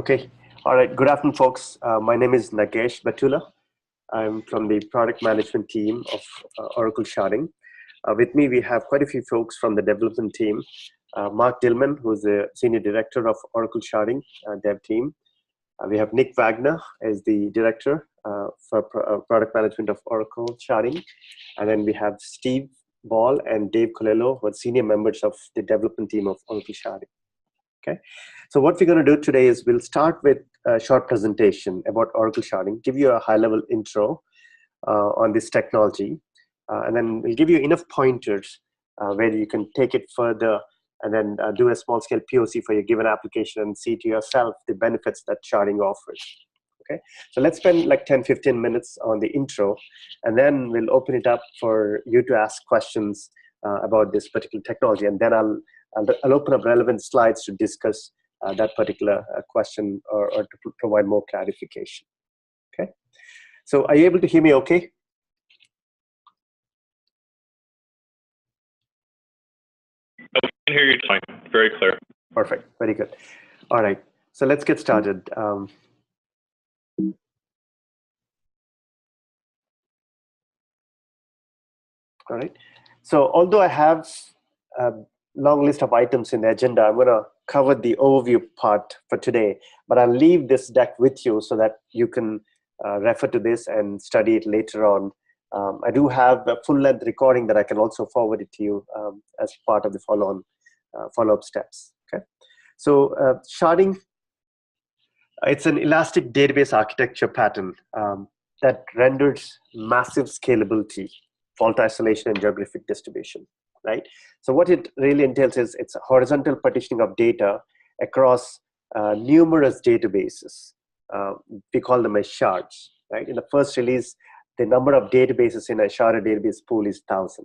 Okay. All right. Good afternoon, folks. My name is Srinagesh Battula. I'm from the product management team of Oracle Sharding. With me, we have quite a few folks from the development team. Mark Dillman, who's the Senior Director of Oracle Sharding dev team. We have Nick Wagner as the Director for Product Management of Oracle Sharding. And then we have Steve Ball and Dave Colello, who are senior members of the development team of Oracle Sharding. Okay, so what we're going to do today is we'll start with a short presentation about Oracle Sharding, give you a high-level intro on this technology, and then we'll give you enough pointers where you can take it further and then do a small-scale POC for your given application and see to yourself the benefits that sharding offers. Okay, so let's spend like 10-15 minutes on the intro, and then we'll open it up for you to ask questions about this particular technology, and then I'll open up relevant slides to discuss that particular question or to provide more clarification. Okay, so are you able to hear me okay? I can hear you fine, very clear. Perfect, very good. All right, so let's get started. All right, so although I have a long list of items in the agenda, I'm going to cover the overview part for today, but I'll leave this deck with you so that you can refer to this and study it later on. I do have a full-length recording that I can also forward it to you as part of the follow-up steps. Okay, so sharding, it's an elastic database architecture pattern that renders massive scalability, fault isolation, and geographic distribution. Right. So what it really entails is it's a horizontal partitioning of data across numerous databases. We call them as shards. Right. In the first release, the number of databases in a sharded database pool is 1,000.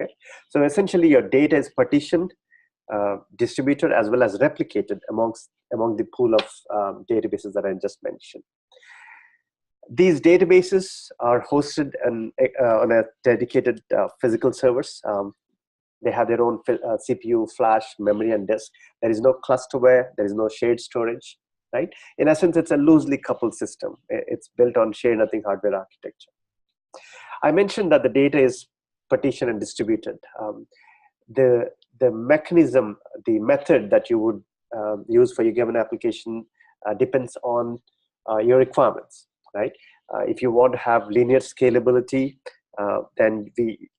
Okay. So essentially, your data is partitioned, distributed, as well as replicated among the pool of databases that I just mentioned. These databases are hosted on a dedicated physical servers. They have their own CPU, flash, memory, and disk. There is no clusterware. There is no shared storage, right? In essence, it's a loosely coupled system. It's built on shared nothing hardware architecture. I mentioned that the data is partitioned and distributed. The mechanism, the method that you would use for your given application depends on your requirements, right? If you want to have linear scalability, then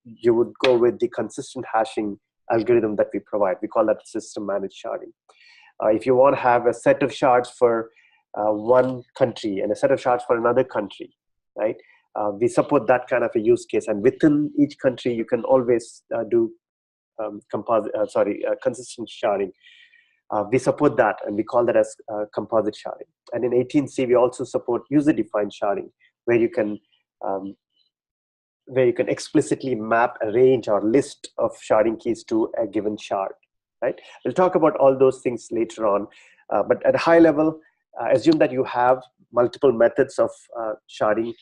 you would go with the consistent hashing algorithm that we provide. We call that system managed sharding. If you want to have a set of shards for one country and a set of shards for another country, right? We support that kind of a use case, and within each country, you can always do consistent sharding. We support that, and we call that as composite sharding. And in 18C, we also support user-defined sharding, where you can explicitly map a range or list of sharding keys to a given shard, right? We'll talk about all those things later on, but at a high level, assume that you have multiple methods of sharding,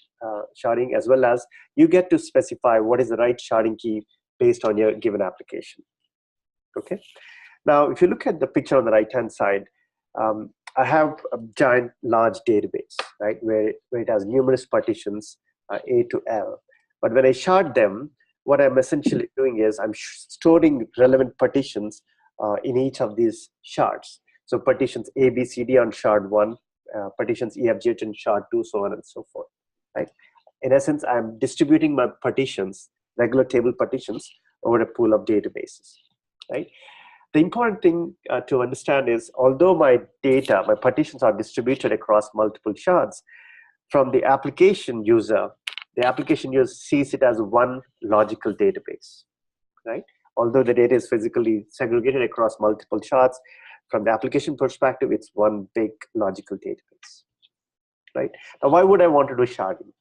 as well as you get to specify what is the right sharding key based on your given application. Okay. Now, if you look at the picture on the right-hand side, I have a giant, large database, right, where it has numerous partitions, A to L. But when I shard them, what I'm essentially doing is I'm storing relevant partitions in each of these shards. So partitions A, B, C, D on shard 1, partitions E, F, G, H on shard 2, so on and so forth. Right? In essence, I'm distributing my partitions, regular table partitions, over a pool of databases. Right? The important thing to understand is, although my data, my partitions are distributed across multiple shards, from the application user sees it as one logical database, right? Although the data is physically segregated across multiple shards, from the application perspective, it's one big logical database, right? Now, why would I want to do sharding?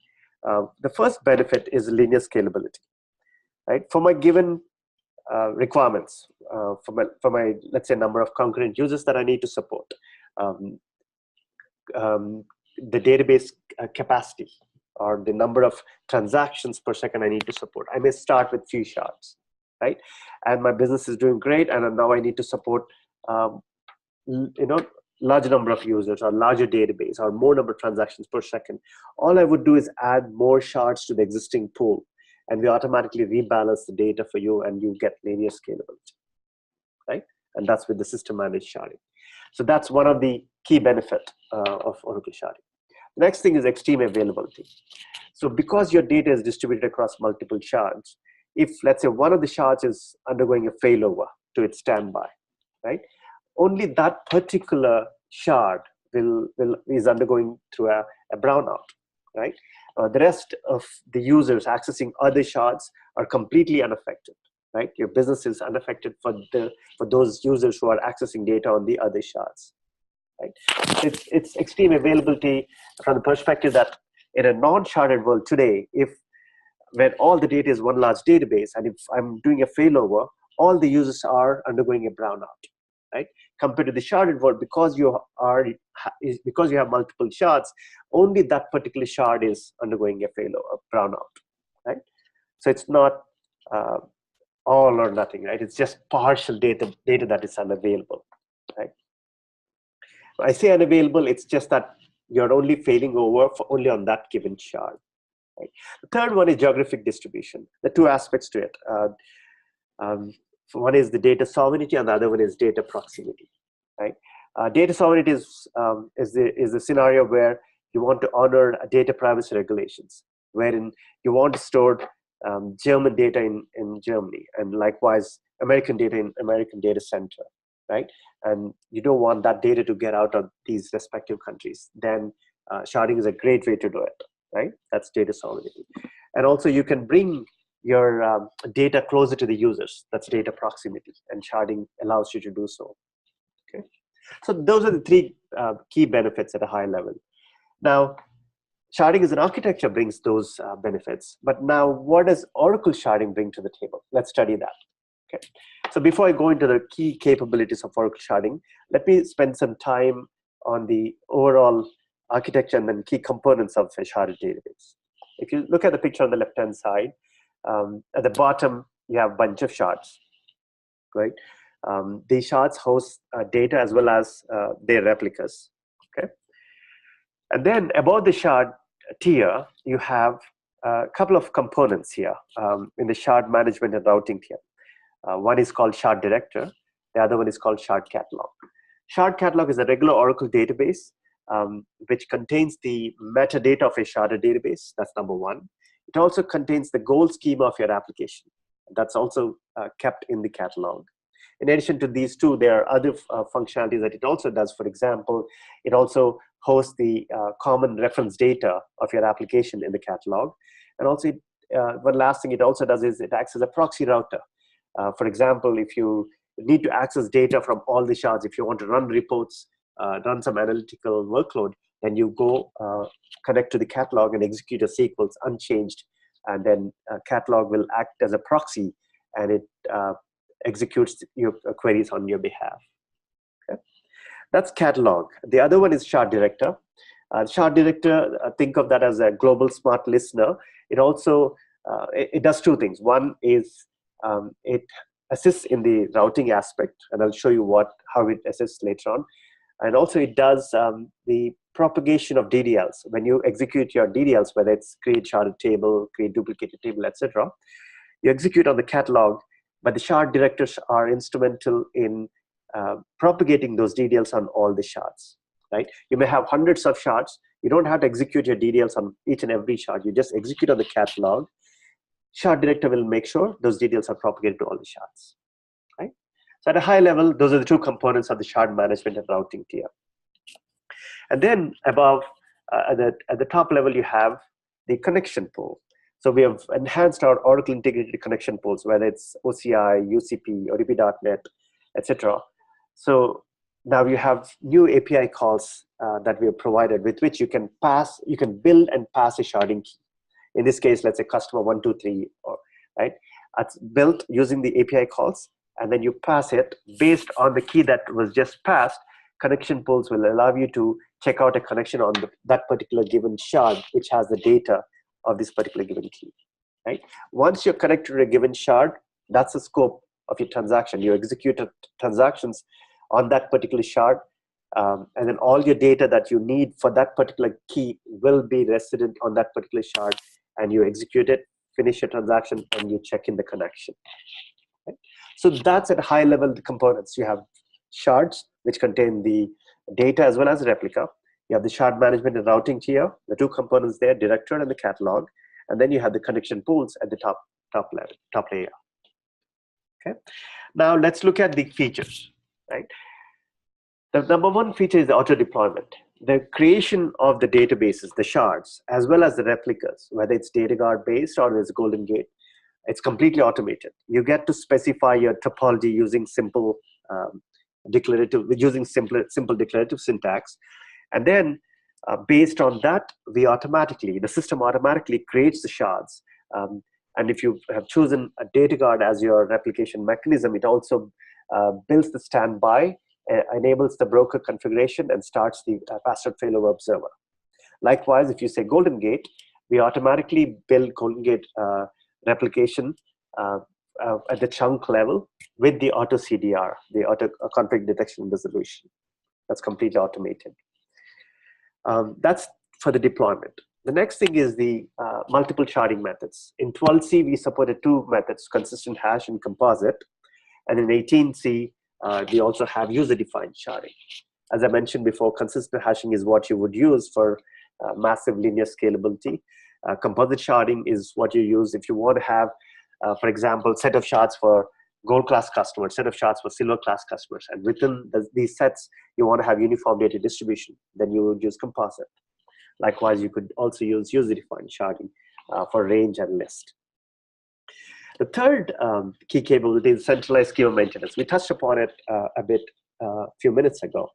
The first benefit is linear scalability, right? For my given requirements, for my, let's say, number of concurrent users that I need to support, the database capacity, or the number of transactions per second I need to support. I may start with few shards, right? And my business is doing great, and now I need to support larger number of users or larger database or more number of transactions per second, all I would do is add more shards to the existing pool, and we automatically rebalance the data for you, and you get linear scalability, right? And that's with the system managed sharding. So that's one of the key benefit of Oracle Sharding. The next thing is extreme availability. So because your data is distributed across multiple shards, if let's say one of the shards is undergoing a failover to its standby, right? Only that particular shard is undergoing through a brownout, right? The rest of the users accessing other shards are completely unaffected, right? Your business is unaffected for those users who are accessing data on the other shards, right? It's extreme availability from the perspective that in a non-sharded world today, when all the data is one large database, and if I'm doing a failover, all the users are undergoing a brownout, right? Compared to the sharded world, because you have multiple shards, only that particular shard is undergoing a failover, a brownout, right? So it's not all or nothing, right? It's just partial data that is unavailable, right? When I say unavailable, it's just that you're only failing over for only on that given shard. Right? The third one is geographic distribution. There are two aspects to it. So one is the data sovereignty, and the other one is data proximity. Right? Data sovereignty is the scenario where you want to honor data privacy regulations, wherein you want to store German data in Germany, and likewise American data in American data center, right? And you don't want that data to get out of these respective countries. Then sharding is a great way to do it, right? That's data sovereignty. And also you can bring your data closer to the users. That's data proximity, and sharding allows you to do so. Okay, so those are the three key benefits at a high level. Now, sharding as an architecture brings those benefits, but now what does Oracle Sharding bring to the table? Let's study that. Okay, so before I go into the key capabilities of Oracle Sharding, let me spend some time on the overall architecture and then key components of a sharded database. If you look at the picture on the left-hand side, at the bottom, you have a bunch of shards, right? These shards host data as well as their replicas, okay? And then above the shard tier, you have a couple of components here in the shard management and routing tier. One is called Shard Director. The other one is called Shard Catalog. Shard Catalog is a regular Oracle database which contains the metadata of a sharded database. That's number one. It also contains the goal schema of your application. That's also kept in the catalog. In addition to these two, there are other functionalities that it also does. For example, it also hosts the common reference data of your application in the catalog. And also, one last thing it also does is it acts as a proxy router. For example, if you need to access data from all the shards, if you want to run reports, run some analytical workload, then you go connect to the catalog and execute a SQL unchanged, and then catalog will act as a proxy, and it executes your queries on your behalf. Okay? That's catalog. The other one is Shard Director. Shard Director, think of that as a global smart listener. It also it does two things. One is it assists in the routing aspect, and I'll show you how it assists later on. And also it does the propagation of DDLs. When you execute your DDLs, whether it's create sharded table, create duplicated table, etc., you execute on the catalog, but the shard directors are instrumental in propagating those DDLs on all the shards, right? You may have hundreds of shards. You don't have to execute your DDLs on each and every shard. You just execute on the catalog. Shard director will make sure those DDLs are propagated to all the shards, right? So at a high level, those are the two components of the shard management and routing tier. And then above, at the top level, you have the connection pool. So we have enhanced our Oracle integrated connection pools, whether it's OCI, UCP, ODP.NET, etc. So now you have new API calls that we have provided, with which you can build and pass a sharding key. In this case, let's say customer 123, right? It's built using the API calls, and then you pass it based on the key that was just passed. Connection pools will allow you to check out a connection on that particular given shard, which has the data of this particular given key, right? Once you're connected to a given shard, that's the scope of your transaction. You execute transactions on that particular shard and then all your data that you need for that particular key will be resident on that particular shard, and you execute it, finish your transaction, and you check in the connection. Right? So that's at high level the components. You have shards, which contain the data as well as the replica. You have the shard management and routing tier, the two components there, directory and the catalog, and then you have the connection pools at the top layer. Okay. Now let's look at the features. Right. The number one feature is the auto deployment. The creation of the databases, the shards, as well as the replicas, whether it's DataGuard based or it's Golden Gate, it's completely automated. You get to specify your topology using simple declarative declarative syntax, and then based on that, the system automatically creates the shards. And if you have chosen a DataGuard as your replication mechanism, it also builds the standby, enables the broker configuration, and starts the password failover observer. Likewise, if you say Golden Gate, we automatically build Golden Gate replication at the chunk level with the auto CDR, the auto config detection and resolution. That's completely automated. That's for the deployment. The next thing is the multiple sharding methods. In 12C, we supported two methods, consistent hash and composite. And in 18C, we also have user-defined sharding. As I mentioned before, consistent hashing is what you would use for massive linear scalability. Composite sharding is what you use if you want to have, for example, set of shards for gold class customers, set of shards for silver class customers. And within these sets, you want to have uniform data distribution. Then you would use composite. Likewise, you could also use user-defined sharding for range and list. The third key capability is centralized schema maintenance. We touched upon it a bit a few minutes ago.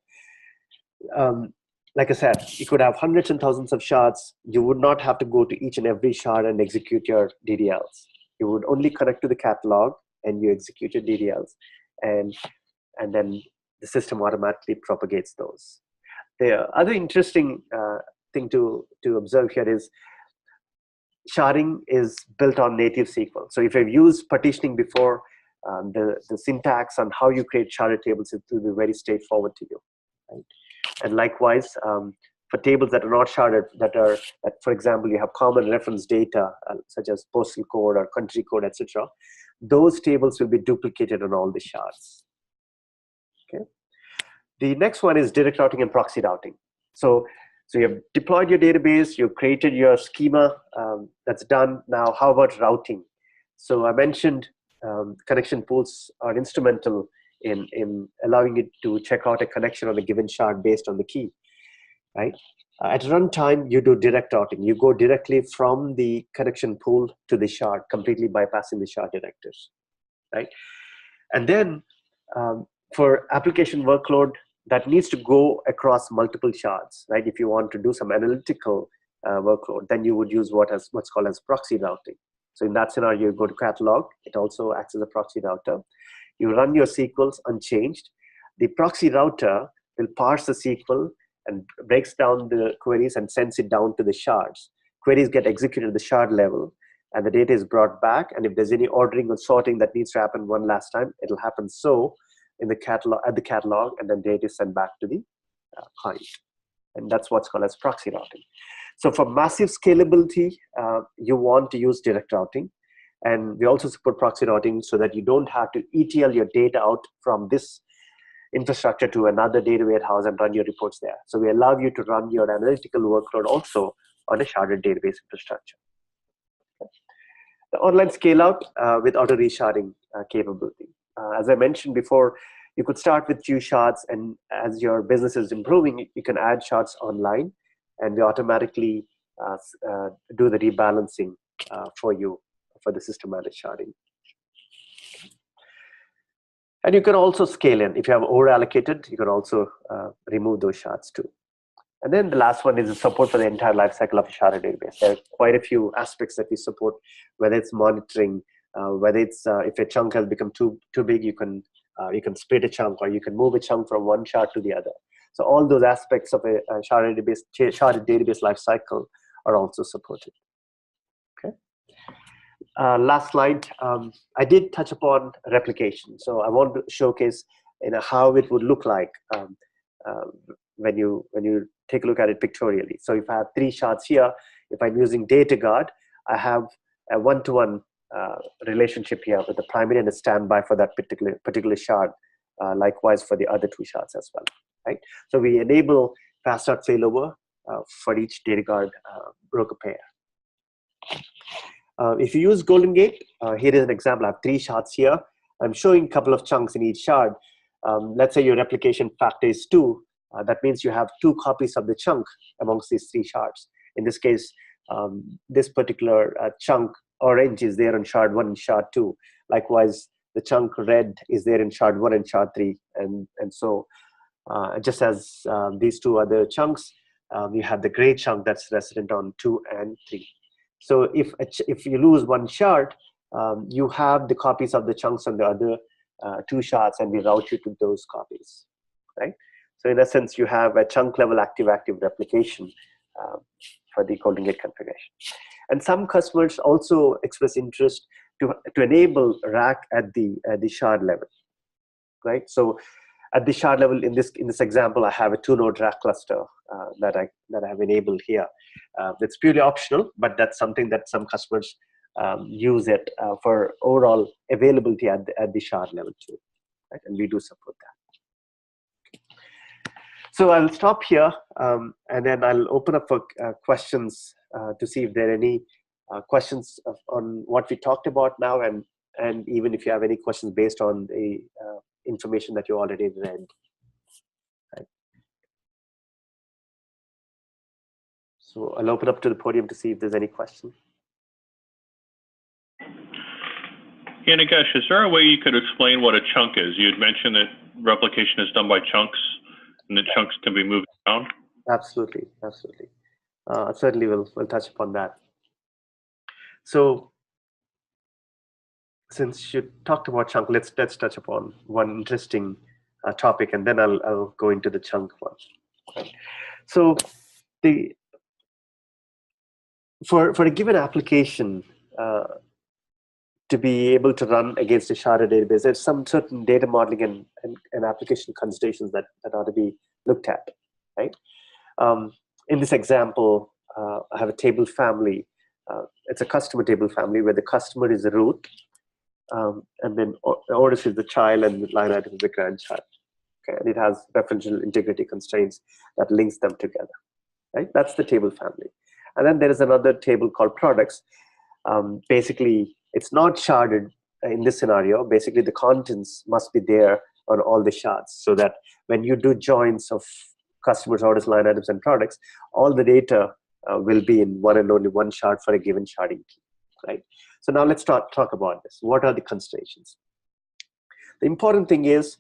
Like I said, you could have hundreds and thousands of shards. You would not have to go to each and every shard and execute your DDLs. You would only connect to the catalog and you execute your DDLs, and then the system automatically propagates those. The other interesting thing to observe here is sharding is built on native SQL. So if you've used partitioning before, the syntax on how you create sharded tables, it will be very straightforward to you. Right? And likewise, for tables that are not sharded, that for example, you have common reference data such as postal code or country code, etc., those tables will be duplicated on all the shards. Okay. The next one is direct routing and proxy routing. So you have deployed your database, you've created your schema, that's done. Now, how about routing? So I mentioned connection pools are instrumental in allowing it to check out a connection on a given shard based on the key, right? At runtime, you do direct routing. You go directly from the connection pool to the shard, completely bypassing the shard directors, right? And then for application workload that needs to go across multiple shards, right? If you want to do some analytical workload, then you would use what's called as proxy routing. So in that scenario, you go to catalog. It also acts as a proxy router. You run your SQLs unchanged. The proxy router will parse the SQL and breaks down the queries and sends it down to the shards. Queries get executed at the shard level, and the data is brought back. And if there's any ordering or sorting that needs to happen one last time, it'll happen so in the catalog, at the catalog, and then data is sent back to the client. And that's what's called as proxy routing. So for massive scalability, you want to use direct routing. And we also support proxy routing so that you don't have to ETL your data out from this infrastructure to another data warehouse and run your reports there. So we allow you to run your analytical workload also on a sharded database infrastructure. Okay. The online scale out with auto resharding capability. As I mentioned before, you could start with few shards, and as your business is improving, you can add shards online, and we automatically do the rebalancing for you for the system managed sharding. And you can also scale in. If you have over allocated, you can also remove those shards too. And then the last one is the support for the entire lifecycle of a sharded database. There are quite a few aspects that we support, whether it's monitoring, whether it's if a chunk has become too big, you can split a chunk, or you can move a chunk from one shard to the other. So all those aspects of a sharded database lifecycle are also supported. Okay. Last slide. I did touch upon replication, so I want to showcase how it would look like. when you take a look at it pictorially. So if I have 3 shards here, if I'm using data guard, I have a one-to-one relationship here with the primary and a standby for that particular shard. Likewise for the other 2 shards as well, right? So we enable fast start failover for each data guard broker pair. If you use Golden Gate, here is an example. I have 3 shards here. I'm showing a couple of chunks in each shard. Let's say your replication factor is 2. That means you have 2 copies of the chunk amongst these 3 shards. In this case, this particular chunk orange is there in shard 1 and shard 2. Likewise, the chunk red is there in shard 1 and shard 3. And so just as these 2 other chunks, you have the gray chunk that's resident on 2 and 3. So if you lose 1 shard, you have the copies of the chunks on the other 2 shards, and we route you to those copies, right? So in essence, you have a chunk level active-active replication for the Golden Gate configuration. And some customers also express interest to enable rack at the shard level, right? So at the shard level, in this example, I have a 2-node rack cluster that I have enabled here. It's purely optional, but that's something that some customers use it for overall availability at the shard level too, right? And we do support that. So I'll stop here, and then I'll open up for questions to see if there are any questions on what we talked about now, and even if you have any questions based on the information that you already read. Right. So I'll open up to the podium to see if there's any question. Yeah, Nagesh, is there a way you could explain what a chunk is? You had mentioned that replication is done by chunks, and the chunks can be moved around. Absolutely, absolutely. Certainly, we'll touch upon that. So, since you talked about chunk, let's touch upon one interesting topic, and then I'll go into the chunk one. Right. So, for a given application to be able to run against a sharded database, there's some certain data modeling and application considerations that ought to be looked at, right? In this example, I have a table family. It's a customer table family where the customer is the root, and then orders is the child, and the line item is the grandchild. Okay, and it has referential integrity constraints that links them together, right? That's the table family. And then there is another table called products. Basically, it's not sharded in this scenario. Basically, the contents must be there on all the shards, so that when you do joins of customers, orders, line items, and products, all the data will be in one and only one shard for a given sharding key, right? So now let's talk about this. What are the considerations? The important thing is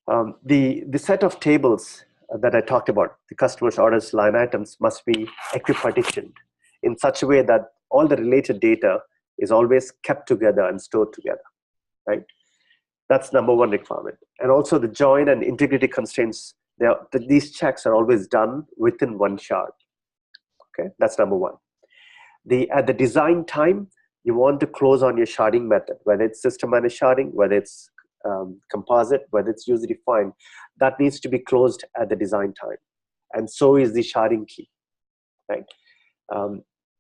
the set of tables that I talked about, the customers, orders, line items, must be equipartitioned in such a way that all the related data is always kept together and stored together, right? That's number one requirement. And also the join and integrity constraints, these checks are always done within one shard. Okay, that's number one. At the design time, you want to close on your sharding method, whether it's system managed sharding, whether it's composite, whether it's user defined, that needs to be closed at the design time. And so is the sharding key, right?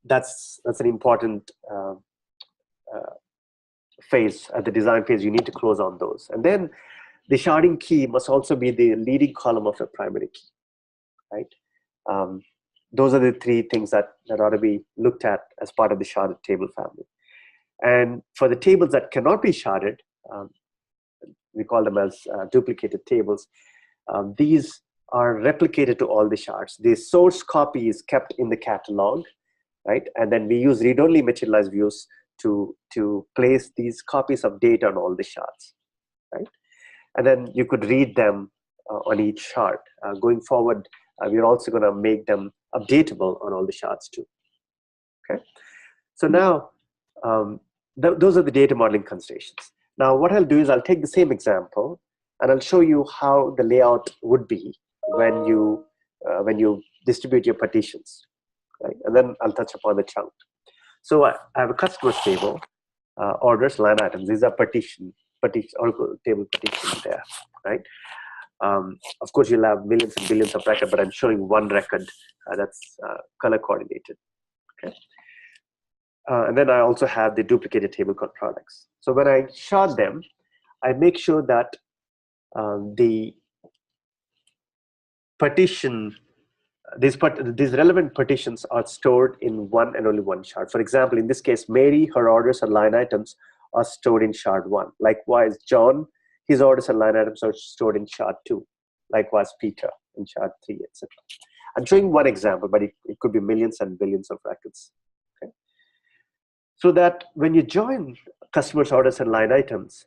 That's an important phase. At the design phase, you need to close on those. And then the sharding key must also be the leading column of your primary key, right? Those are the 3 things that ought to be looked at as part of the sharded table family. And for the tables that cannot be sharded, we call them as duplicated tables. These are replicated to all the shards. The source copy is kept in the catalog, right? And then we use read-only materialized views to place these copies of data on all the shards, right? And then you could read them on each shard. Going forward, we're also going to make them updatable on all the shards too. Okay, so now those are the data modeling considerations. Now what I'll do is I'll take the same example and I'll show you how the layout would be when you distribute your partitions, right? And then I'll touch upon the chunk. So I have a customers table, orders, line items. These are Oracle table partitions there, right? Of course, you'll have millions and billions of records, but I'm showing one record that's color coordinated. Okay. And then I also have the duplicated table called products. So when I shard them, I make sure that the partition, these relevant partitions are stored in one and only one shard. For example, in this case, Mary, her orders and line items are stored in shard 1. Likewise, John, his orders and line items are stored in shard 2. Likewise, Peter in shard 3, etc. I'm showing one example, but it could be millions and billions of records. Okay? So that when you join customers' orders and line items,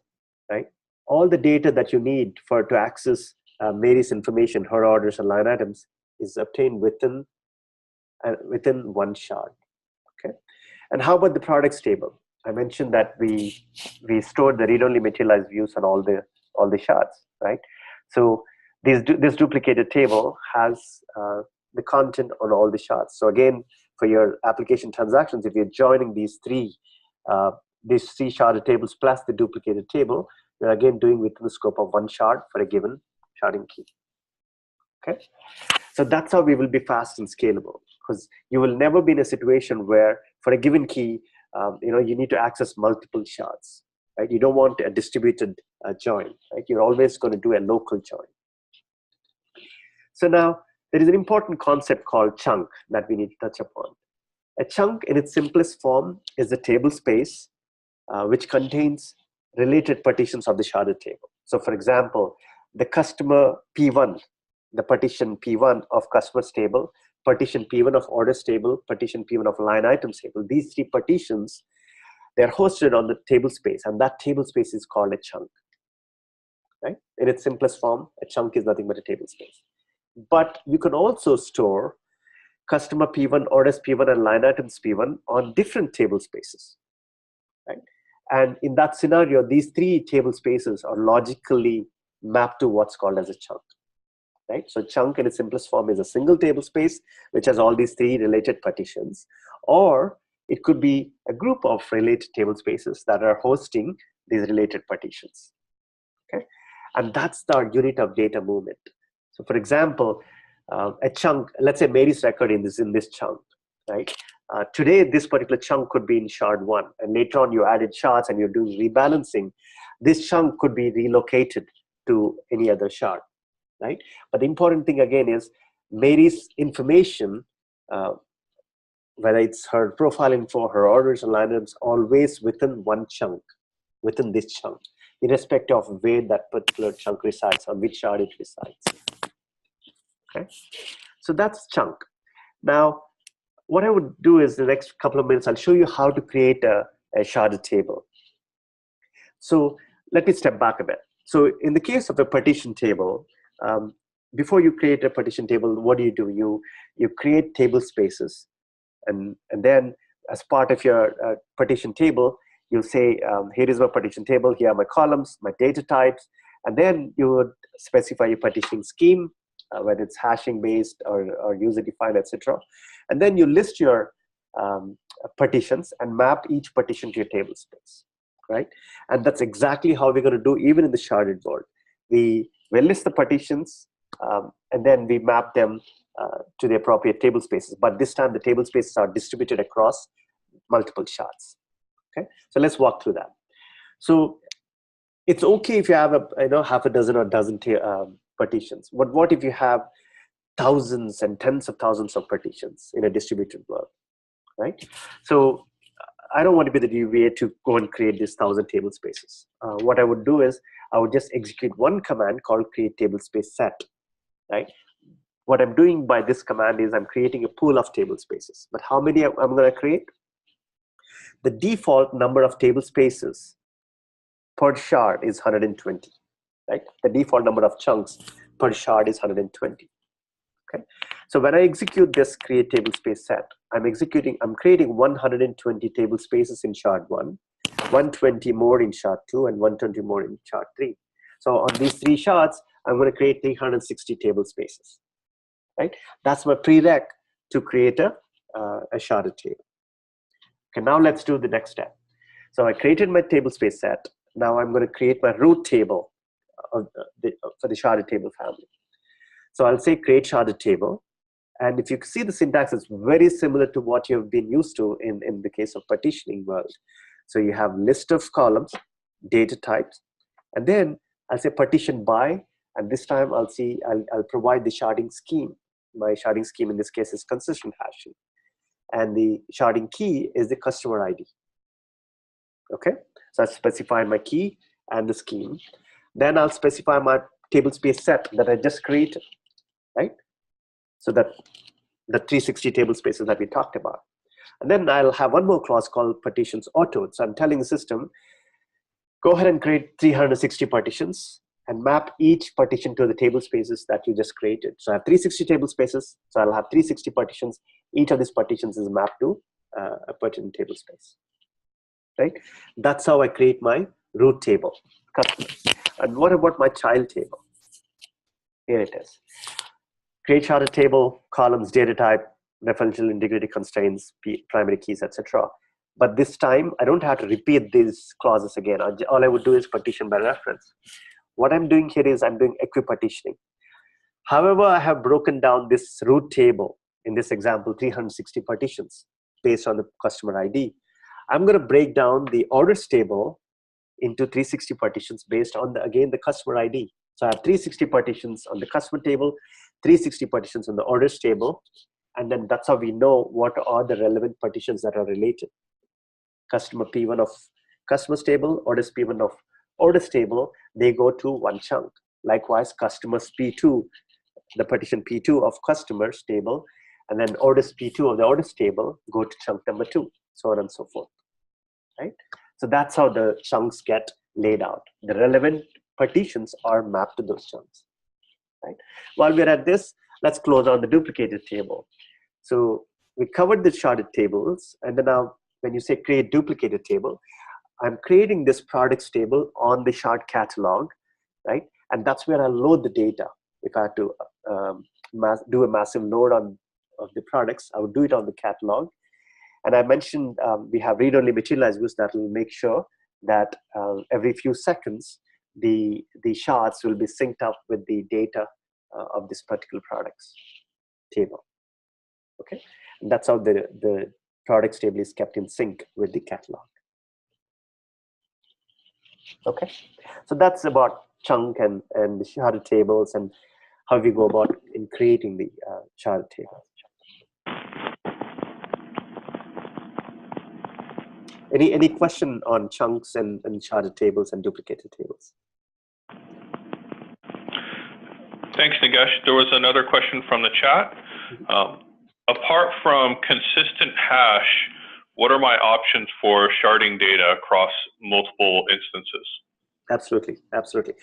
right, all the data that you need to access Mary's information, her orders and line items, is obtained within one shard. Okay, and how about the products table? I mentioned that we stored the read-only materialized views on all the shards, right? So this duplicated table has the content on all the shards. So again, for your application transactions, if you're joining these three sharded tables plus the duplicated table, you're again doing within the scope of one shard for a given sharding key. Okay, so that's how we will be fast and scalable, because you will never be in a situation where for a given key, you need to access multiple shards, right? You don't want a distributed join, right? You're always going to do a local join. So now there is an important concept called chunk that we need to touch upon. A chunk in its simplest form is a table space which contains related partitions of the sharded table. So for example, the customer P1, the partition P1 of customers table, partition P1 of orders table, partition P1 of line items table. These three partitions, they're hosted on the table space, and that table space is called a chunk. Right? In its simplest form, a chunk is nothing but a table space. But you can also store customer P1, orders P1, and line items P1 on different table spaces. Right? And in that scenario, these three table spaces are logically mapped to what's called as a chunk. Right? So chunk in its simplest form is a single table space which has all these three related partitions, or it could be a group of related table spaces that are hosting these related partitions. Okay, and that's the unit of data movement. So for example, a chunk, let's say Mary's record in this chunk, right? Today, this particular chunk could be in shard 1, and later on you added shards and you're doing rebalancing. This chunk could be relocated to any other shard. Right? But the important thing again is Mary's information, whether it's her profile info, her orders and line items, always within one chunk, within this chunk, irrespective of where that particular chunk resides or which shard it resides. Okay, so that's chunk. Now, what I would do is the next couple of minutes, I'll show you how to create a sharded table. So let me step back a bit. So in the case of a partition table, before you create a partition table, what do? You create table spaces, and then as part of your partition table, you'll say, here is my partition table, here are my columns, my data types, and then you would specify your partitioning scheme, whether it's hashing based or user defined, etc. And then you list your partitions and map each partition to your table space, right? And that's exactly how we're going to do even in the sharded world. We list the partitions, and then we map them to the appropriate table spaces. But this time, the table spaces are distributed across multiple shards. Okay, so let's walk through that. So it's okay if you have half a dozen or dozen partitions. But what if you have thousands and tens of thousands of partitions in a distributed world, right? So I don't want to be the DBA to go and create these 1,000 table spaces. What I would do is I would just execute one command called create table space set, right? What I'm doing by this command is I'm creating a pool of table spaces. But how many I'm going to create? The default number of table spaces per shard is 120, right? The default number of chunks per shard is 120. Okay, so when I execute this create table space set, I'm creating 120 table spaces in shard 1, 120 more in shard 2, and 120 more in shard 3. So on these three shards, I'm going to create 360 table spaces, right? That's my prereq to create a sharded table. Okay, now let's do the next step. So I created my table space set. Now I'm going to create my root table for the sharded table family. So I'll say create sharded table. And if you see the syntax, it's very similar to what you've been used to in the case of partitioning world. So you have list of columns, data types, and then I'll say partition by, and this time I'll provide the sharding scheme. My sharding scheme in this case is consistent hashing. And the sharding key is the customer ID. Okay, so I specify my key and the scheme. Then I'll specify my table space set that I just created, right? So that the 360 table spaces that we talked about. And then I'll have one more clause called partitions auto. So I'm telling the system, go ahead and create 360 partitions and map each partition to the table spaces that you just created. So I have 360 table spaces. So I'll have 360 partitions. Each of these partitions is mapped to a pertinent table space, right? That's how I create my root table, customers. And what about my child table? Here it is. Create sharded table, columns, data type, referential integrity constraints, primary keys, etc. But this time, I don't have to repeat these clauses again. All I would do is partition by reference. What I'm doing here is I'm doing equipartitioning. However, I have broken down this root table, in this example, 360 partitions based on the customer ID. I'm going to break down the orders table into 360 partitions based on, again, the customer ID. So I have 360 partitions on the customer table, 360 partitions on the orders table, and then that's how we know what are the relevant partitions that are related. Customer P1 of customers table, orders P1 of orders table, they go to one chunk. Likewise, customers P2, the partition P2 of customers table, and then orders P2 of the orders table go to chunk number 2, so on and so forth, right? So that's how the chunks get laid out. The relevant partitions are mapped to those chunks, right? While we're at this, let's close on the duplicated table. So we covered the sharded tables, and then now when you say create duplicated table, I'm creating this products table on the shard catalog, right? And that's where I load the data. If I had to do a massive load of the products, I would do it on the catalog. And I mentioned we have read-only materializers that will make sure that every few seconds, the shards will be synced up with the data of this particular products table. Okay, and that's how the products table is kept in sync with the catalog. Okay, so that's about chunk and the sharded tables and how we go about in creating the sharded tables. Any question on chunks and sharded tables and duplicated tables? Thanks, Nagesh. There was another question from the chat. Apart from consistent hash, what are my options for sharding data across multiple instances? Absolutely, absolutely.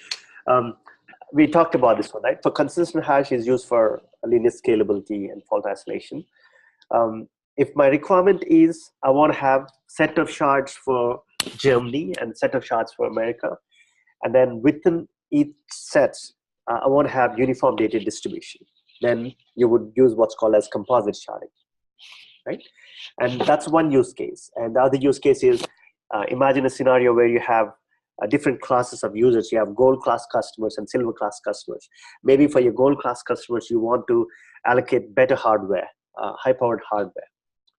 We talked about this one, right? For consistent hash is used for linear scalability and fault isolation. If my requirement is I want to have set of shards for Germany and set of shards for America, and then within each set, I want to have uniform data distribution, then you would use what's called as composite sharding, right? And that's one use case. And the other use case is imagine a scenario where you have different classes of users. You have gold class customers and silver class customers. Maybe for your gold class customers, you want to allocate better hardware, high-powered hardware,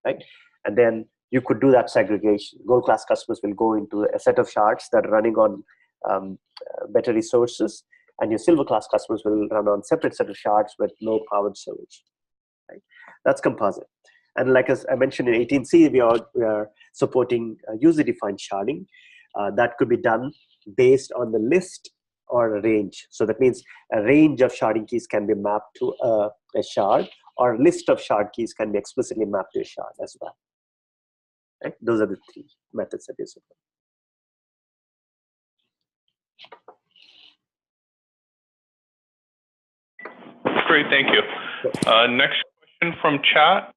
right? And then you could do that segregation. Gold class customers will go into a set of shards that are running on better resources, and your silver class customers will run on separate set of shards with low powered storage, right? That's composite. And like as I mentioned in 18C, we are supporting user-defined sharding. That could be done based on the list or a range. So that means a range of sharding keys can be mapped to a shard, or a list of shard keys can be explicitly mapped to a shard as well. Right? Those are the three methods that we support. Great, thank you. Next question from chat.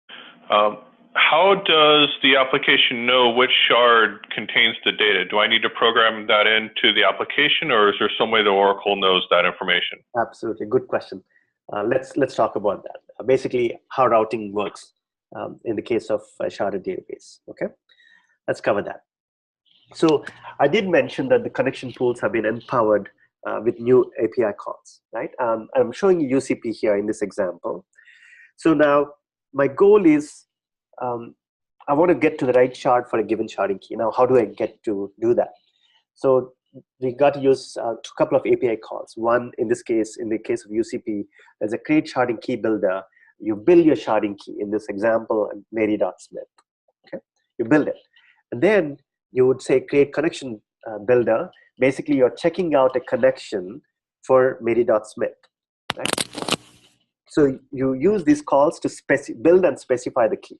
How does the application know which shard contains the data? Do I need to program that into the application, or is there some way the Oracle knows that information? Absolutely, good question. Let's talk about that. Basically, how routing works in the case of a sharded database. Okay, let's cover that. So I did mention that the connection pools have been empowered with new API calls, right? I'm showing you UCP here in this example. So now my goal is I want to get to the right shard for a given sharding key. Now, how do I get to do that? So we got to use a couple of API calls. One, in this case, in the case of UCP, there's a create sharding key builder. You build your sharding key. In this example, Mary.Smith. Okay, you build it, and then you would say create connection builder. Basically, you're checking out a connection for Mary.Smith, right? So you use these calls to build and specify the key.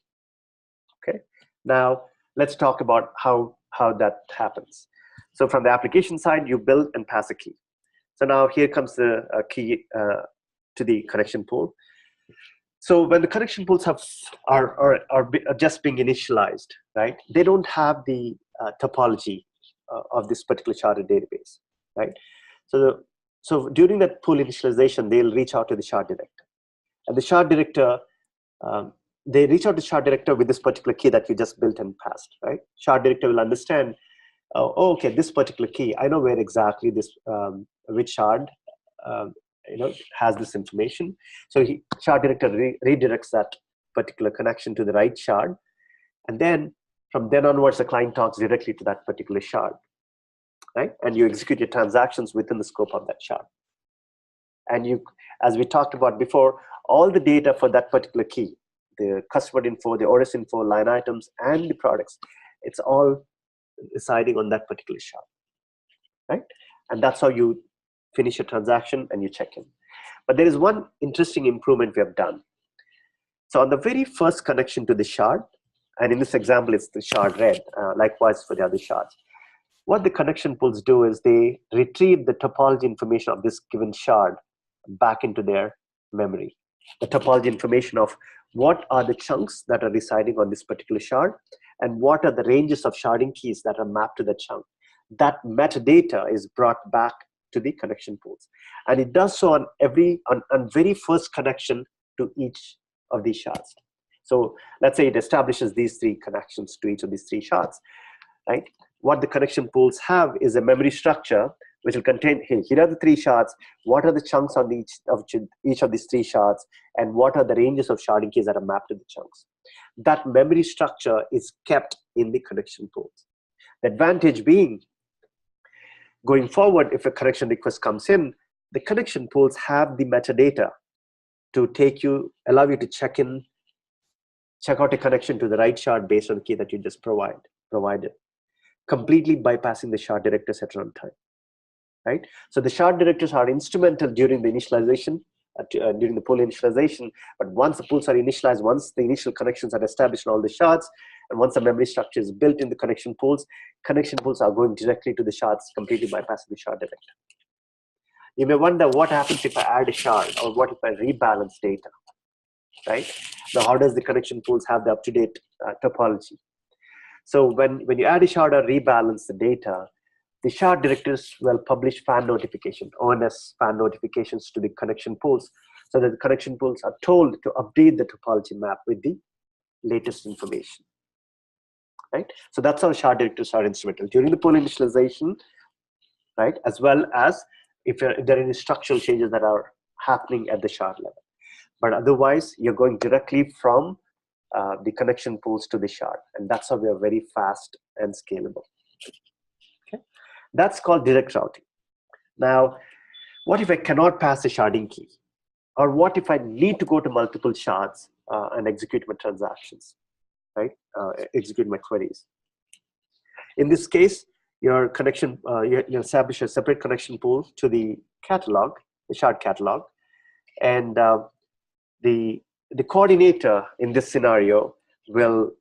Okay. Now let's talk about how that happens. So from the application side, you build and pass a key. So now here comes the key to the connection pool. So when the connection pools are just being initialized, right? They don't have the topology of this particular sharded database, right? So during that pool initialization, they'll reach out to the shard director, and the shard director they reach out to shard director with this particular key that you just built and passed, right? Shard director will understand, oh, okay, this particular key, I know where exactly this which shard has this information. So shard director redirects that particular connection to the right shard, and then from then onwards, the client talks directly to that particular shard, right? And you execute your transactions within the scope of that shard. And you, as we talked about before, all the data for that particular key, the customer info, the orders info, line items, and the products, it's all residing on that particular shard, right? And that's how you finish your transaction and you check in. But there is one interesting improvement we have done. So on the very first connection to the shard, and in this example, it's the shard red, likewise for the other shards, what the connection pools do is they retrieve the topology information of this given shard back into their memory. The topology information of what are the chunks that are residing on this particular shard, and what are the ranges of sharding keys that are mapped to that chunk. That metadata is brought back to the connection pools, and it does so on very first connection to each of these shards. So let's say it establishes these three connections to each of these three shards, right? What the connection pools have is a memory structure which will contain, hey, here are the three shards, what are the chunks on each of these three shards, and what are the ranges of sharding keys that are mapped to the chunks. That memory structure is kept in the connection pools. The advantage being, going forward, if a connection request comes in, the connection pools have the metadata to allow you to check out a connection to the right shard based on the key that you just provided, completely bypassing the shard directors at runtime, right? So the shard directors are instrumental during the initialization, during the pool initialization, but once the pools are initialized, once the initial connections are established in all the shards, and once the memory structure is built in the connection pools are going directly to the shards, completely bypassing the shard director. You may wonder what happens if I add a shard, or what if I rebalance data, right? Now, how does the connection pools have the up-to-date topology? So when you add a shard or rebalance the data, the shard directors will publish fan notification, ONS fan notifications to the connection pools, so that the connection pools are told to update the topology map with the latest information, right? So that's how shard directors are instrumental during the pool initialization, right? As well as if there are any structural changes that are happening at the shard level. But otherwise, you're going directly from the connection pools to the shard, and that's how we are very fast and scalable. Okay, that's called direct routing. Now, what if I cannot pass the sharding key, or what if I need to go to multiple shards and execute my transactions, right? Execute my queries. In this case, your connection, you establish a separate connection pool to the catalog, the shard catalog, and the coordinator in this scenario will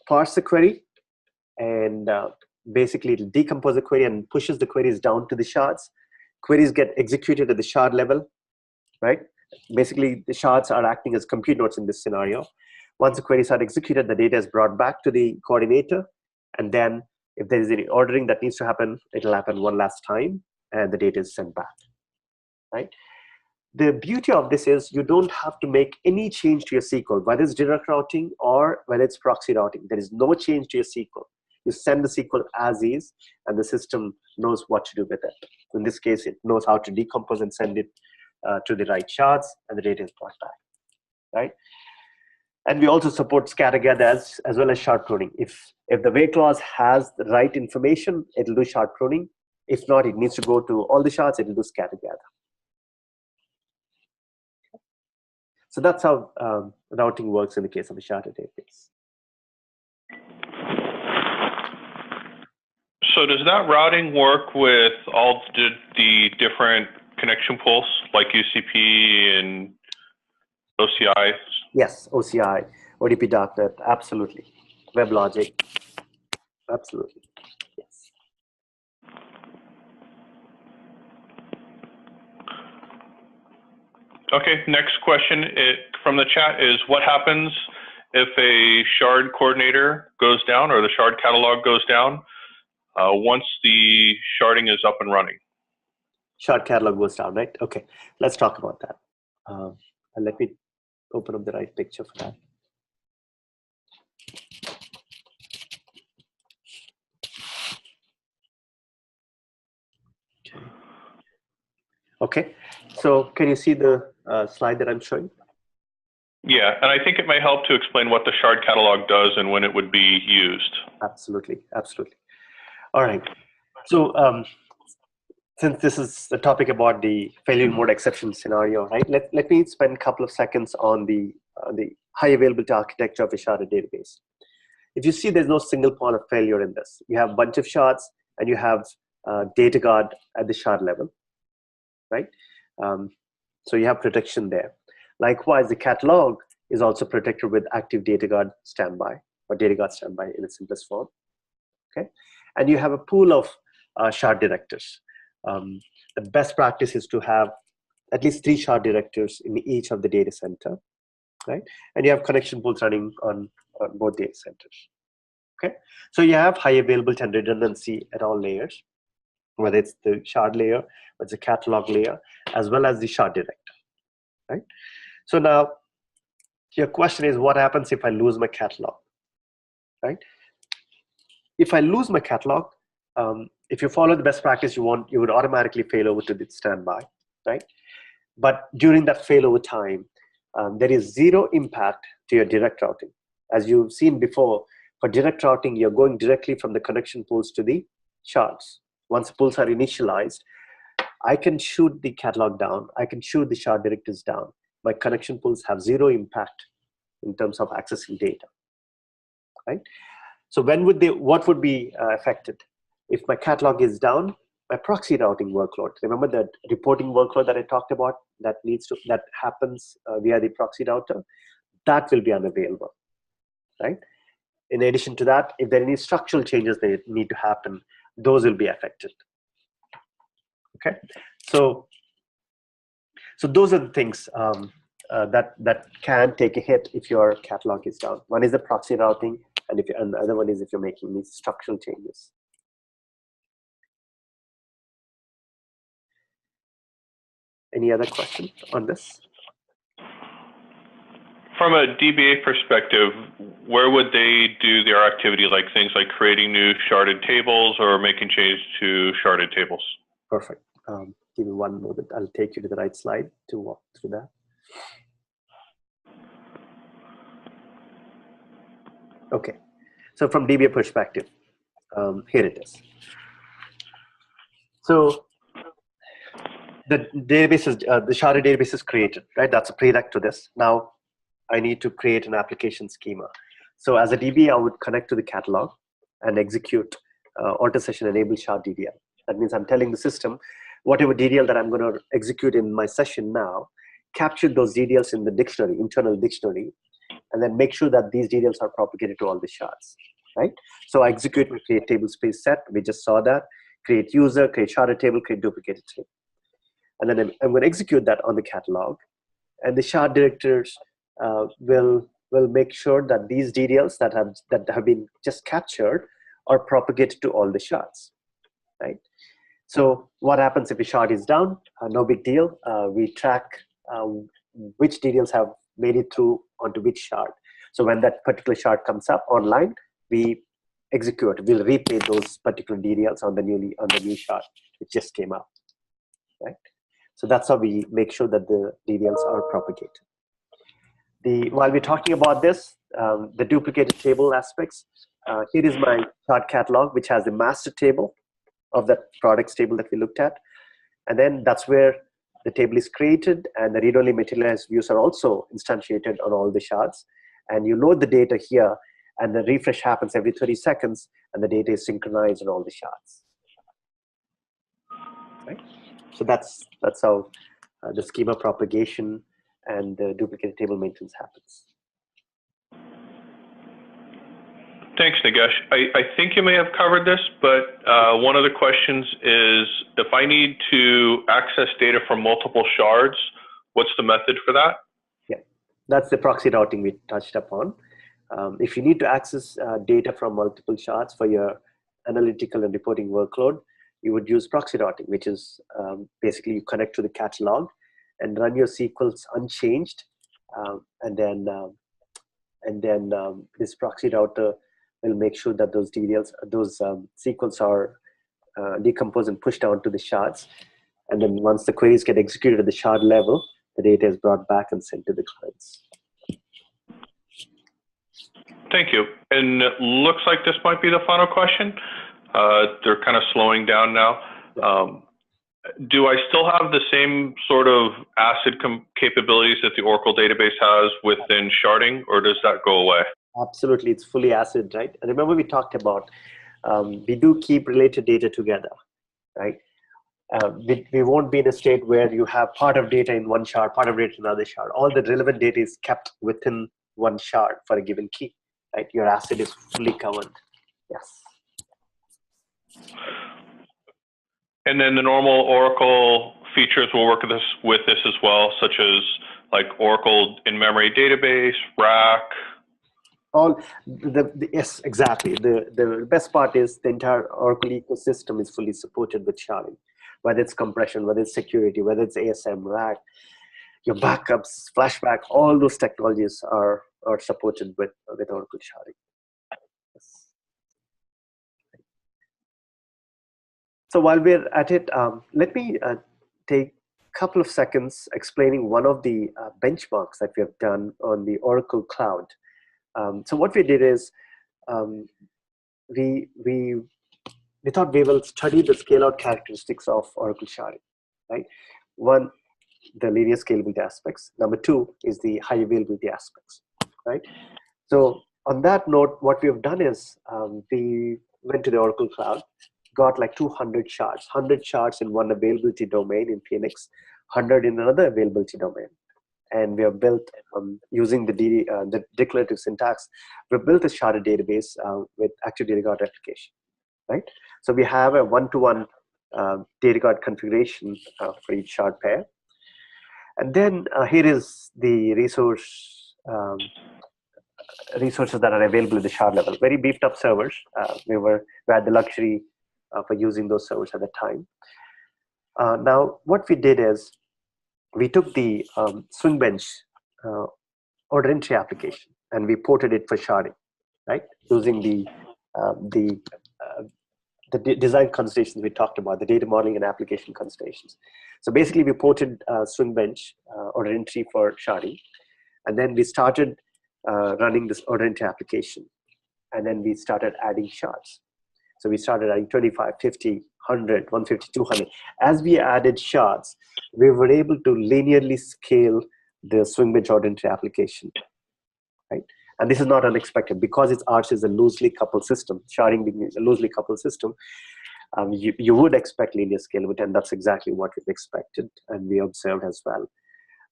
parse the query, and basically it'll decompose the query and pushes the queries down to the shards. Queries get executed at the shard level, right? Basically, the shards are acting as compute nodes in this scenario. Once the queries are executed, the data is brought back to the coordinator, and then if there is any ordering that needs to happen, it'll happen one last time, and the data is sent back, right? The beauty of this is you don't have to make any change to your SQL, whether it's direct routing or whether it's proxy routing. There is no change to your SQL. You send the SQL as is, and the system knows what to do with it. In this case, it knows how to decompose and send it to the right shards, and the data is brought back, right? And we also support scattergather as well as shard pruning. If the where clause has the right information, it'll do shard pruning. If not, it needs to go to all the shards, it'll do scattergather. So that's how routing works in the case of a sharded database. So does that routing work with all the different connection pools like UCP and OCI? Yes, OCI, ODP.NET, absolutely. WebLogic, absolutely. Yes. Okay, next question from the chat is, what happens if a shard coordinator goes down or the shard catalog goes down once the sharding is up and running? Shard catalog goes down, right? Okay, let's talk about that. And let me open up the right picture for that. Okay, so can you see the slide that I'm showing? Yeah, and I think it may help to explain what the shard catalog does and when it would be used. Absolutely, absolutely. All right, so since this is the topic about the failure mode exception scenario, right? Let me spend a couple of seconds on the high availability architecture of a sharded database. If you see, there's no single point of failure in this. You have a bunch of shards, and you have data guard at the shard level, right? So you have protection there. Likewise, the catalog is also protected with active data guard standby, or data guard standby in its simplest form. Okay, and you have a pool of shard directors. The best practice is to have at least 3 shard directors in each of the data center, right? And you have connection pools running on both data centers. Okay, so you have high availability and redundancy at all layers, whether it's the shard layer, whether it's a catalog layer, as well as the shard director, right? So now your question is, what happens if I lose my catalog, right? If I lose my catalog, if you follow the best practice, you would automatically fail over to the standby, right? But during that failover time, there is zero impact to your direct routing. As you've seen before, for direct routing, you're going directly from the connection pools to the shards. Once the pools are initialized, I can shoot the catalog down. I can shoot the shard directors down. My connection pools have zero impact in terms of accessing data, right? So what would be affected? If my catalog is down, my proxy routing workload. Remember that reporting workload that I talked about that happens via the proxy router, that will be unavailable, right? In addition to that, if there are any structural changes that need to happen, those will be affected. Okay, so those are the things that can take a hit if your catalog is down. One is the proxy routing, and the other one is if you're making these structural changes. Any other questions on this? From a DBA perspective, where would they do their activity, like things like creating new sharded tables or making changes to sharded tables? Perfect. Give me one moment. I'll take you to the right slide to walk through that. Okay. So from DBA perspective, here it is. So the database is, the sharded database is created, right? That's a prereq to this. Now I need to create an application schema. So as a DBA, I would connect to the catalog and execute alter session enable shard DDL. That means I'm telling the system, whatever DDL that I'm going to execute in my session now, capture those DDLs in the dictionary, internal dictionary, and then make sure that these DDLs are propagated to all the shards, right? So I execute my create table space set. We just saw that. Create user, create sharded table, create duplicated table. And then I'm going to execute that on the catalog. And the shard directors will make sure that these DDLs that have been just captured are propagated to all the shards, right? So what happens if a shard is down? No big deal. We track which DDLs have made it through onto which shard. So when that particular shard comes up online, we execute. We'll replay those particular DDLs on the new shard which just came up. right? So that's how we make sure that the DDLs are propagated. While we're talking about this, the duplicated table aspects, here is my chart catalog, which has the master table of that products table that we looked at. And then that's where the table is created, and the read-only materialized views are also instantiated on all the shards. And you load the data here, and the refresh happens every 30 seconds, and the data is synchronized on all the shards. Right? So that's how the schema propagation and the duplicated table maintenance happens. Thanks, Nagesh. I think you may have covered this, but one of the questions is, if I need to access data from multiple shards, what's the method for that? Yeah, that's the proxy routing we touched upon. If you need to access data from multiple shards for your analytical and reporting workload, you would use proxy routing, which is basically you connect to the catalog and run your SQLs unchanged, and then this proxy router will make sure that those DDLs, those SQLs are decomposed and pushed down to the shards. And then once the queries get executed at the shard level, the data is brought back and sent to the clients. Thank you. And it looks like this might be the final question. They're kind of slowing down now. Do I still have the same sort of ACID capabilities that the Oracle database has within sharding, or does that go away? Absolutely, it's fully ACID, right? And remember we talked about, we do keep related data together, right? We won't be in a state where you have part of data in one shard, part of data in another shard. All the relevant data is kept within one shard for a given key, right? Your ACID is fully covered. Yes. And then the normal Oracle features will work with this as well, such as like Oracle in-memory database, rack. Yes, exactly. The best part is the entire Oracle ecosystem is fully supported with sharding, whether it's compression, whether it's security, whether it's ASM, rack, your backups, flashback, all those technologies are supported with Oracle sharding. Yes. So while we're at it, let me take a couple of seconds explaining one of the benchmarks that we have done on the Oracle Cloud. So what we did is we thought we will study the scale-out characteristics of Oracle sharding, right? One, the linear scalability aspects. Number two is the high availability aspects, right? So on that note, what we have done is we went to the Oracle Cloud, got like 200 shards, 100 shards in one availability domain in Phoenix, 100 in another availability domain. And we have built, using the declarative syntax, we built a sharded database with active data guard replication, right? So we have a one-to-one data guard configuration for each shard pair. And then here is the resources that are available at the shard level. Very beefed up servers. We had the luxury for using those servers at the time. Now, what we did is we took the swing bench order entry application and we ported it for sharding, right? Using the design considerations we talked about, the data modeling and application considerations. So basically, we ported swing bench order entry for sharding, and then we started running this order entry application, and then we started adding shards. So we started adding 25, 50, 100, 150, 200. As we added shards, we were able to linearly scale the swing bench order entry application, right? And this is not unexpected because ours is a loosely coupled system. Sharding being a loosely coupled system, you would expect linear scalability, and that's exactly what we've expected and we observed as well.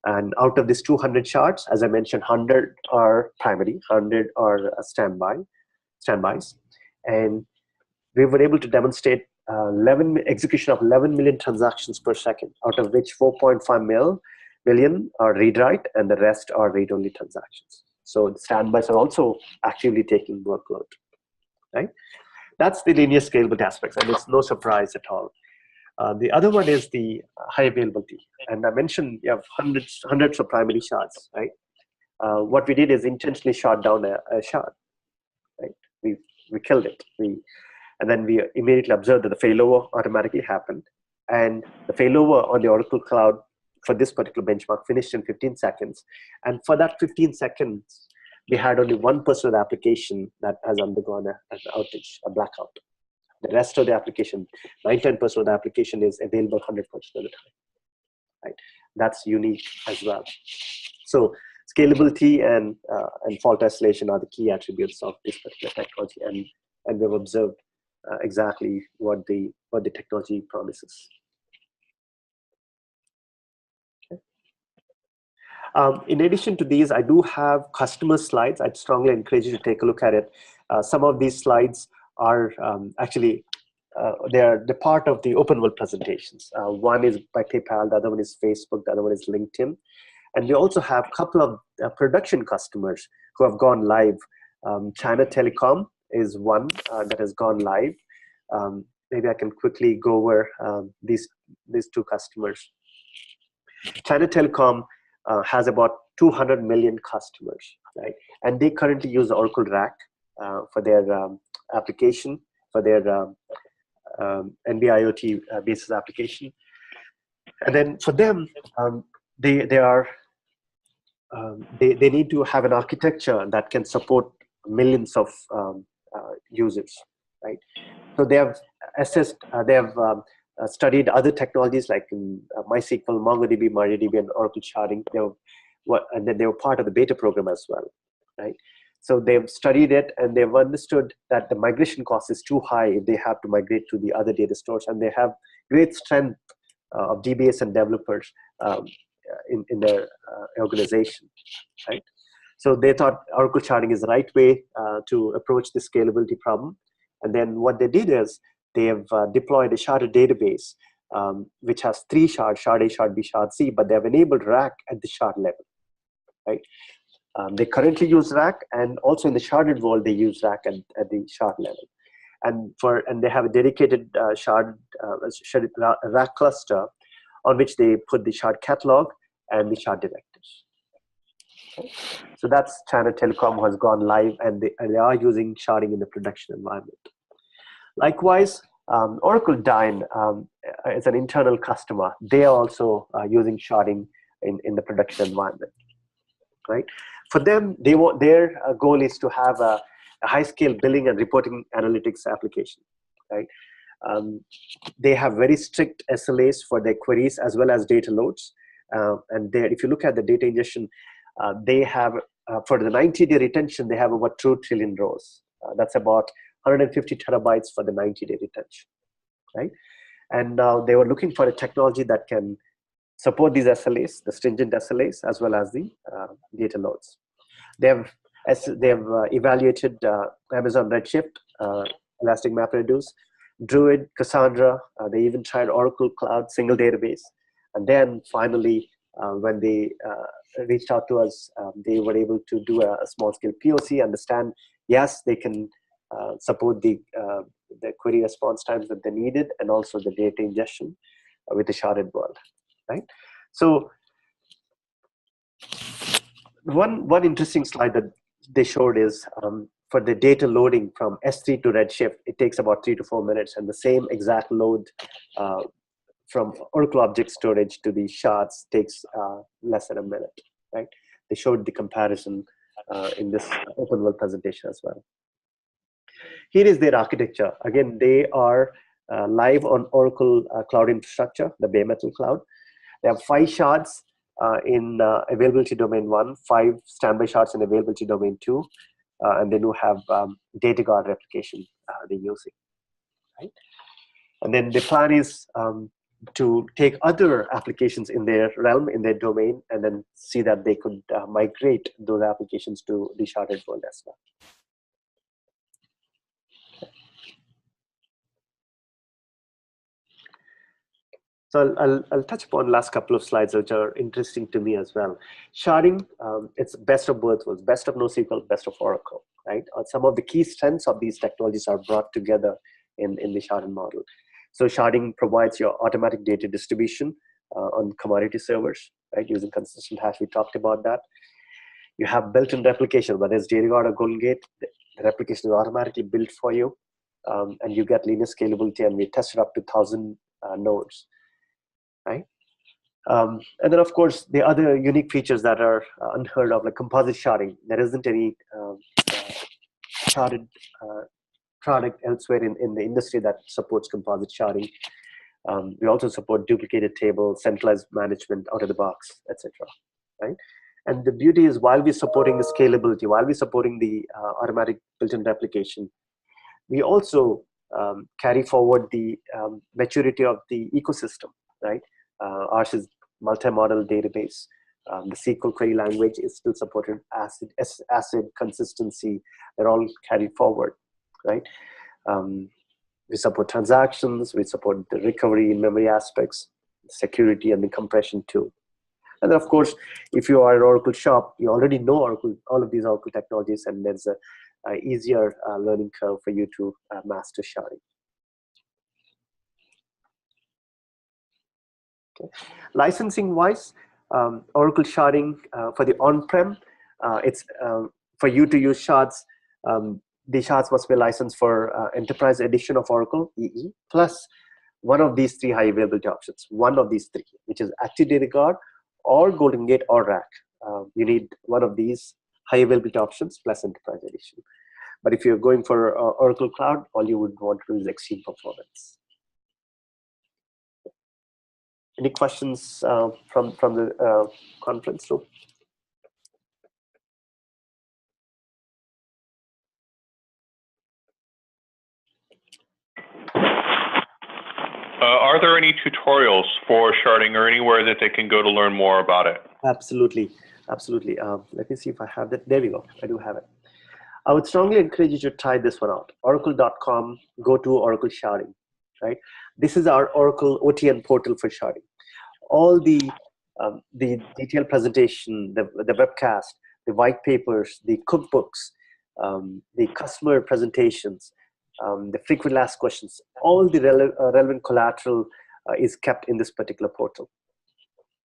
And out of these 200 shards, as I mentioned, 100 are primary, 100 are standbys, and we were able to demonstrate execution of 11 million transactions per second, out of which 4.5 million are read-write, and the rest are read-only transactions. So the standbys are also actively taking workload, right? That's the linear scalability aspects, and it's no surprise at all. The other one is the high availability, and I mentioned you have hundreds of primary shards, right? What we did is intentionally shot down a shard, right? We killed it. And then we immediately observed that the failover automatically happened. And the failover on the Oracle Cloud for this particular benchmark finished in 15 seconds. And for that 15 seconds, we had only 1% of the application that has undergone an outage, a blackout. The rest of the application, 99% of the application is available 100% of the time. Right? That's unique as well. So scalability and fault isolation are the key attributes of this particular technology, and we've observed exactly what the technology promises. Okay. In addition to these, I do have customer slides. I'd strongly encourage you to take a look at it. Some of these slides are actually they're part of the open world presentations. One is by PayPal, the other one is Facebook, the other one is LinkedIn. And we also have a couple of production customers who have gone live. China Telecom is one that has gone live. Maybe I can quickly go over these two customers. China Telecom has about 200 million customers, right? And they currently use Oracle RAC for their application, for their NB-IoT basis application. And then for them, they need to have an architecture that can support millions of users, right? So they have assessed, they have studied other technologies like MySQL, MongoDB, MariaDB, and Oracle Sharding. And then they were part of the beta program as well, right? So they've studied it and they've understood that the migration cost is too high if they have to migrate to the other data stores, and they have great strength of DBAs and developers in their organization, right? So they thought Oracle Sharding is the right way to approach the scalability problem. And then what they did is they have deployed a sharded database, which has 3 shards, shard A, shard B, shard C, but they have enabled RAC at the shard level, right? They currently use RAC, and also in the sharded world, they use RAC at the shard level. And they have a dedicated RAC cluster on which they put the shard catalog and the shard directives. Okay. So that's China Telecom, who has gone live, and they are using sharding in the production environment. Likewise, Oracle Dyn is an internal customer. They are also using sharding in the production environment, right? For them, their goal is to have a high-scale billing and reporting analytics application, right? They have very strict SLAs for their queries as well as data loads. And if you look at the data ingestion, they have, for the 90-day retention, they have about 2 trillion rows. That's about 150 terabytes for the 90-day retention, right? And they were looking for a technology that can support these SLAs, the stringent SLAs, as well as the data loads. They have evaluated Amazon Redshift, Elastic MapReduce, Druid, Cassandra. They even tried Oracle Cloud Single Database. And then finally, when they reached out to us, they were able to do a small-scale POC, understand, yes, they can support the query response times that they needed, and also the data ingestion with the sharded world, right? So one interesting slide that they showed is for the data loading from S3 to Redshift, it takes about 3 to 4 minutes, and the same exact load from Oracle Object Storage to the shards takes less than a minute, right? They showed the comparison in this open world presentation as well. Here is their architecture. Again, they are live on Oracle Cloud Infrastructure, the bare metal cloud. They have 5 shards in availability domain 1, 5 standby shards in availability domain 2, and they do have data guard replication they're using, right? And then the plan is to take other applications in their realm, in their domain, and then see that they could migrate those applications to the sharded world as well. So I'll touch upon the last couple of slides, which are interesting to me as well. Sharding, it's best of both worlds, best of NoSQL, best of Oracle, right? Some of the key strengths of these technologies are brought together in the sharding model. So sharding provides your automatic data distribution on commodity servers, right? Using consistent hash, we talked about that. You have built-in replication, whether it's JDGuard or Golden Gate, the replication is automatically built for you, and you get linear scalability, and we tested up to 1,000 nodes. right? And then, of course, the other unique features that are unheard of, like composite sharding. There isn't any sharded product elsewhere in the industry that supports composite sharding. We also support duplicated tables, centralized management out of the box, etc. Right? And the beauty is, while we're supporting the scalability, while we're supporting the automatic built-in replication, we also carry forward the maturity of the ecosystem, right? Ours is multi-model database. The SQL query language is still supported, ACID, consistency, they're all carried forward, right? We support transactions, we support the recovery in memory aspects, security, and the compression too. And then, of course, if you are an Oracle shop, you already know Oracle, all of these Oracle technologies, and there's a easier learning curve for you to master sharding. Okay. Licensing wise, Oracle sharding for the on-prem, it's for you to use shards. The shards must be licensed for Enterprise Edition of Oracle EE plus one of these three high availability options. One of these three, which is Active Data Guard or Golden Gate or RAC. You need one of these high availability options plus Enterprise Edition. But if you're going for Oracle Cloud, all you would want to do is Extreme Performance. Any questions from the conference room? Are there any tutorials for sharding or anywhere that they can go to learn more about it? Absolutely, absolutely. Let me see if I have that. There we go. I do have it. I would strongly encourage you to try this one out. Oracle.com, go to Oracle Sharding, right? This is our Oracle OTN portal for sharding. All the detailed presentation, the webcast, the white papers, the cookbooks, the customer presentations, the frequently asked questions, all the relevant collateral is kept in this particular portal.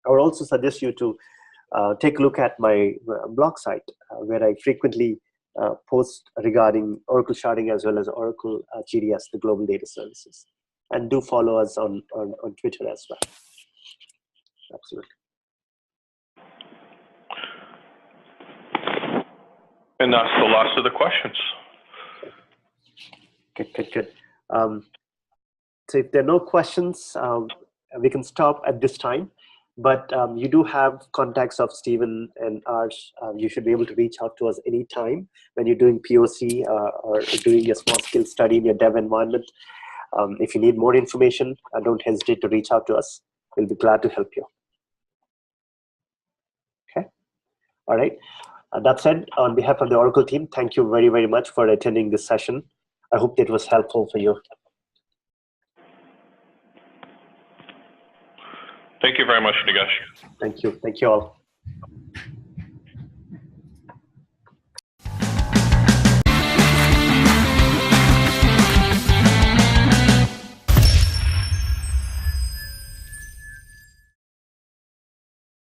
I would also suggest you to take a look at my blog site where I frequently post regarding Oracle Sharding as well as Oracle GDS, the Global Data Services. And do follow us on Twitter as well. Absolutely. And that's the last of the questions. Good. So if there are no questions, we can stop at this time. But you do have contacts of Stephen and ours. You should be able to reach out to us anytime when you're doing POC or doing a small scale study in your dev environment. If you need more information, don't hesitate to reach out to us. We'll be glad to help you. Okay. All right. That said, on behalf of the Oracle team, thank you very, very much for attending this session. I hope it was helpful for you. Thank you very much, Srinagesh. Thank you. Thank you all.